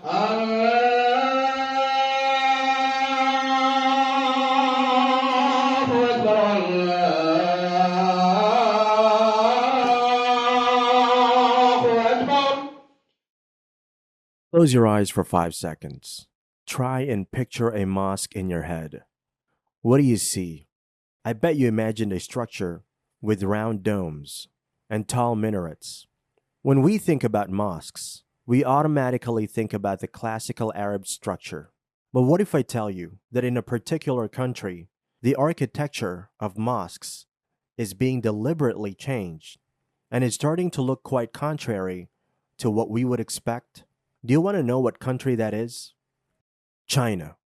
Close your eyes for 5 seconds. Try and picture a mosque in your head. What do you see? I bet you imagined a structure with round domes and tall minarets. When we think about mosques, we automatically think about the classical Arab structure. But what if I tell you that in a particular country, the architecture of mosques is being deliberately changed and is starting to look quite contrary to what we would expect? Do you want to know what country that is? China.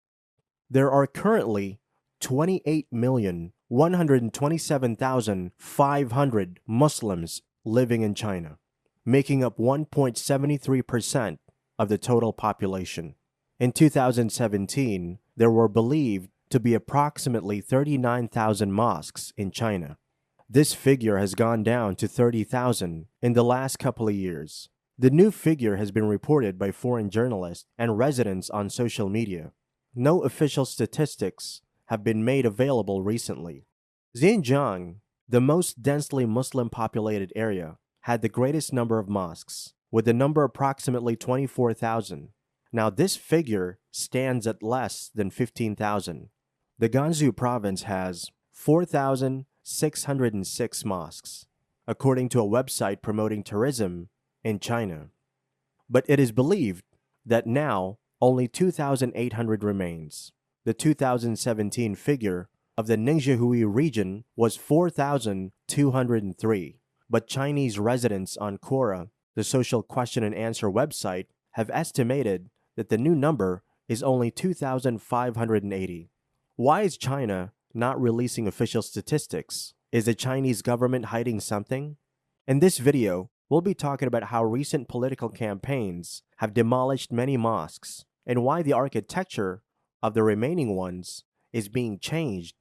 There are currently 28,127,500 Muslims living in China, making up 1.73% of the total population. In 2017, there were believed to be approximately 39,000 mosques in China. This figure has gone down to 30,000 in the last couple of years. The new figure has been reported by foreign journalists and residents on social media. No official statistics have been made available recently. Xinjiang, the most densely Muslim populated area, had the greatest number of mosques, with the number approximately 24,000. Now this figure stands at less than 15,000. The Gansu province has 4,606 mosques, according to a website promoting tourism in China. But it is believed that now only 2,800 remains. The 2017 figure of the Ningxiahui region was 4,203, but Chinese residents on Quora, the social question and answer website, have estimated that the new number is only 2,580. Why is China not releasing official statistics? Is the Chinese government hiding something? In this video, we'll be talking about how recent political campaigns have demolished many mosques and why the architecture of the remaining ones is being changed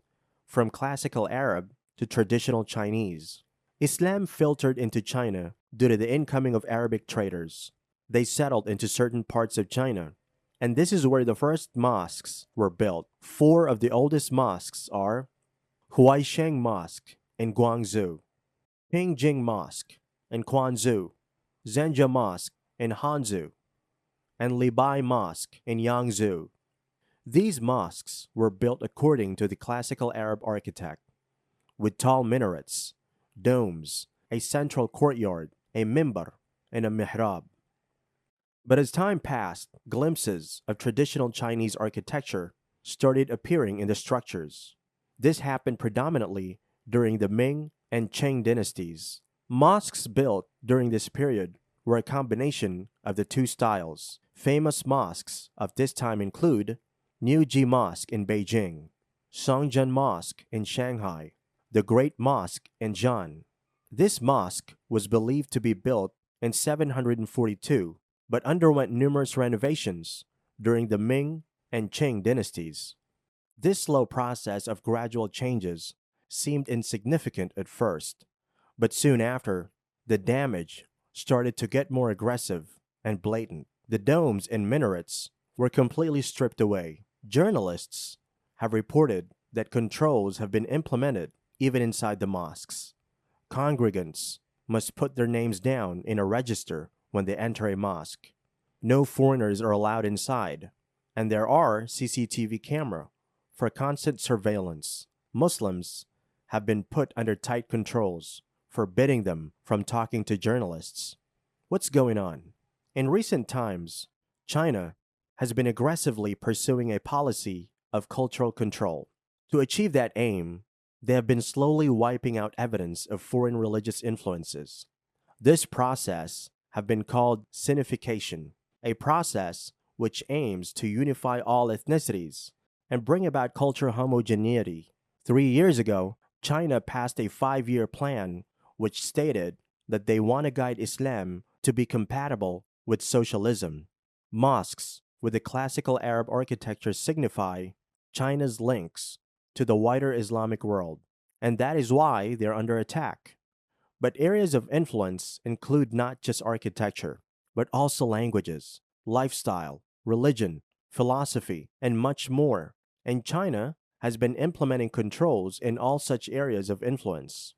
from classical Arab to traditional Chinese. Islam filtered into China due to the incoming of Arabic traders. They settled into certain parts of China, and this is where the first mosques were built. 4 of the oldest mosques are Huaisheng Mosque in Guangzhou, Pingjing Mosque in Quanzhou, Zhenjia Mosque in Hanzhou, and Libai Mosque in Yangzhou. These mosques were built according to the classical Arab architect, with tall minarets, domes, a central courtyard, a mimbar, and a mihrab. But as time passed, glimpses of traditional Chinese architecture started appearing in the structures. This happened predominantly during the Ming and Qing dynasties. Mosques built during this period were a combination of the two styles. Famous mosques of this time include Niuji Mosque in Beijing, Songjian Mosque in Shanghai, the Great Mosque in Xi'an. This mosque was believed to be built in 742, but underwent numerous renovations during the Ming and Qing dynasties. This slow process of gradual changes seemed insignificant at first, but soon after, the damage started to get more aggressive and blatant. The domes and minarets were completely stripped away. Journalists have reported that controls have been implemented even inside the mosques. Congregants must put their names down in a register when they enter a mosque. No foreigners are allowed inside, and there are CCTV cameras for constant surveillance. Muslims have been put under tight controls, forbidding them from talking to journalists. What's going on? In recent times, China has been aggressively pursuing a policy of cultural control. To achieve that aim, they have been slowly wiping out evidence of foreign religious influences. This process has been called Sinification, a process which aims to unify all ethnicities and bring about cultural homogeneity. 3 years ago, China passed a 5-year plan which stated that they want to guide Islam to be compatible with socialism. Mosques with the classical Arab architecture signify China's links to the wider Islamic world, and that is why they're under attack. But areas of influence include not just architecture, but also languages, lifestyle, religion, philosophy, and much more, and China has been implementing controls in all such areas of influence.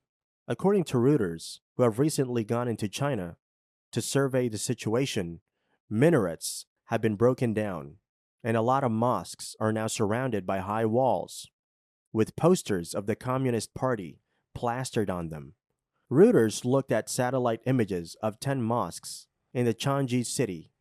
According to Reuters, who have recently gone into China to survey the situation, minarets have been broken down, and a lot of mosques are now surrounded by high walls, with posters of the Communist Party plastered on them. Reuters looked at satellite images of 10 mosques in the Changi city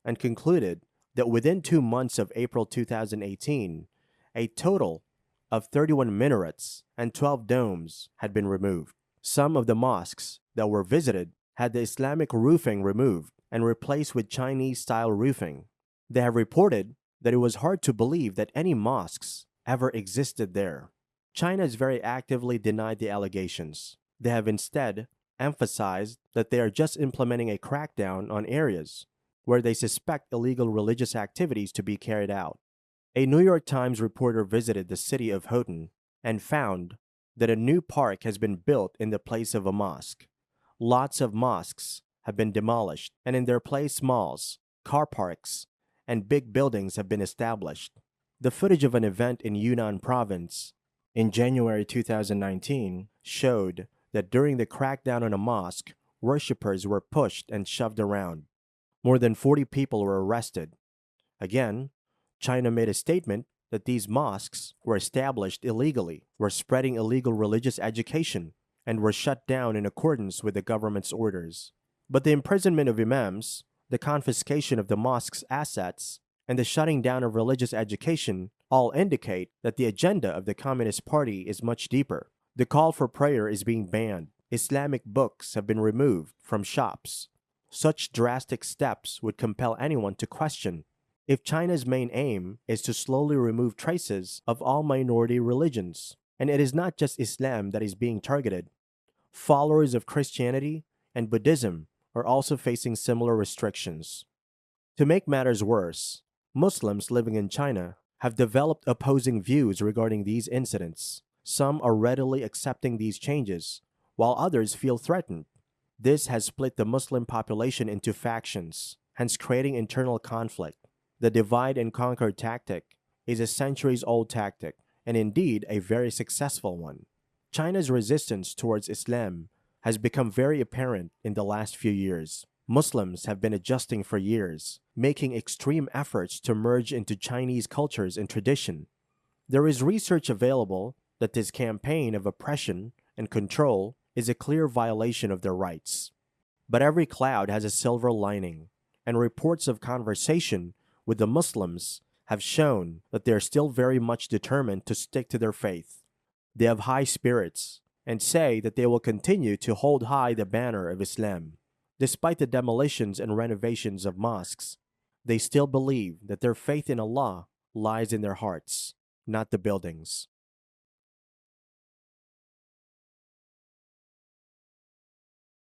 and concluded that within 2 months of April 2018, a total of 31 minarets and 12 domes had been removed. Some of the mosques that were visited had the Islamic roofing removed and replaced with Chinese-style roofing. They have reported that it was hard to believe that any mosques ever existed there. China has very actively denied the allegations. They have instead emphasized that they are just implementing a crackdown on areas where they suspect illegal religious activities to be carried out. A New York Times reporter visited the city of Houghton and found that a new park has been built in the place of a mosque. Lots of mosques have been demolished, and in their place malls, car parks, and big buildings have been established. The footage of an event in Yunnan province in January 2019 showed that during the crackdown on a mosque, worshippers were pushed and shoved around. More than 40 people were arrested. Again, China made a statement that these mosques were established illegally, were spreading illegal religious education, and were shut down in accordance with the government's orders. But the imprisonment of imams, the confiscation of the mosque's assets, and the shutting down of religious education all indicate that the agenda of the Communist Party is much deeper. The call for prayer is being banned. Islamic books have been removed from shops. Such drastic steps would compel anyone to question if China's main aim is to slowly remove traces of all minority religions. And it is not just Islam that is being targeted. Followers of Christianity and Buddhism are also facing similar restrictions. To make matters worse, Muslims living in China have developed opposing views regarding these incidents. Some are readily accepting these changes, while others feel threatened. This has split the Muslim population into factions, hence creating internal conflict. The divide and conquer tactic is a centuries-old tactic, and indeed a very successful one. China's resistance towards Islam has become very apparent in the last few years. Muslims have been adjusting for years, making extreme efforts to merge into Chinese cultures and tradition. There is research available that this campaign of oppression and control is a clear violation of their rights. But every cloud has a silver lining, and reports of conversation with the Muslims have shown that they are still very much determined to stick to their faith. They have high spirits and say that they will continue to hold high the banner of Islam. Despite the demolitions and renovations of mosques, they still believe that their faith in Allah lies in their hearts, not the buildings.